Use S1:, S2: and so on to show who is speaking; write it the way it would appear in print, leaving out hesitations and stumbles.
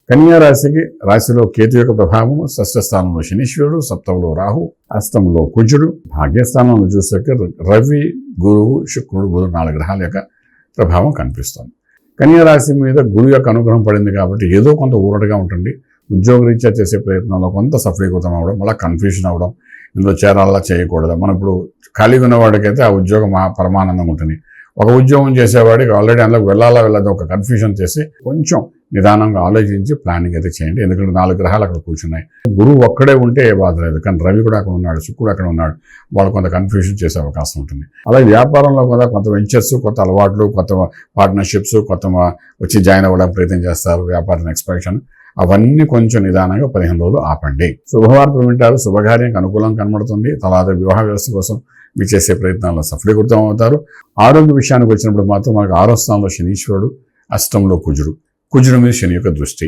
S1: కన్యా రాశిలో కేతు యొక్క ప్రభావం, షష్ఠస్థానంలో శనీశ్వరుడు, సప్తమంలో రాహు, అష్టమంలో కుజుడు, భాగ్యస్థానంలో చూసాక రవి, గురువు, శుక్రుడు, బుధుడు 4 గ్రహాల యొక్క ప్రభావం కనిపిస్తుంది. కన్యా రాశి మీద గురువు యొక్క అనుగ్రహం పడింది కాబట్టి ఏదో కొంత ఊరటగా ఉంటుంది. ఉద్యోగరీత్యా చేసే ప్రయత్నంలో కొంత సఫలీకృతం అవ్వడం, మళ్ళీ కన్ఫ్యూజన్ అవ్వడం, ఇందులో చేరాలా చేయకూడదు. మనం ఇప్పుడు ఖాళీగా ఉన్నవాడికైతే ఆ ఉద్యోగం పరమానందంగా ఉంటుంది. ఒక ఉద్యోగం చేసేవాడికి ఆల్రెడీ అందులోకి వెళ్ళాలా వెళ్ళదు ఒక కన్ఫ్యూజన్ చేసి కొంచెం నిదానంగా ఆలోచించి ప్లానింగ్ అయితే చేయండి. ఎందుకంటే 4 గ్రహాలు అక్కడ కూర్చున్నాయి. గురువు ఒక్కడే ఉంటే ఏ బాధ లేదు, కానీ రవి కూడా అక్కడ ఉన్నాడు, శుక్రుడు అక్కడ ఉన్నాడు, వాళ్ళు కొంత కన్ఫ్యూజన్ చేసే అవకాశం ఉంటుంది. అలాగే వ్యాపారంలో కూడా కొంత వెంచర్స్, కొత్త అలవాట్లు, కొత్త పార్ట్నర్షిప్స్, కొత్త వచ్చి జాయిన్ అవ్వడానికి ప్రయత్నం చేస్తారు. వ్యాపారం ఎక్స్పాన్షన్ అవన్నీ కొంచెం నిదానంగా 15 రోజులు ఆపండి. శుభవార్తలు వింటారు, శుభకార్యానికి అనుకూలం కనబడుతుంది. తర్వాత వివాహ వ్యవస్థ కోసం మీరు చేసే ప్రయత్నాల్లో సఫలీకృతం అవుతారు. ఆరోగ్య విషయానికి వచ్చినప్పుడు మాత్రం మనకు 6వ స్థానంలో శనీశ్వరుడు, అష్టంలో కుజుడు మీద శని యొక్క దృష్టి.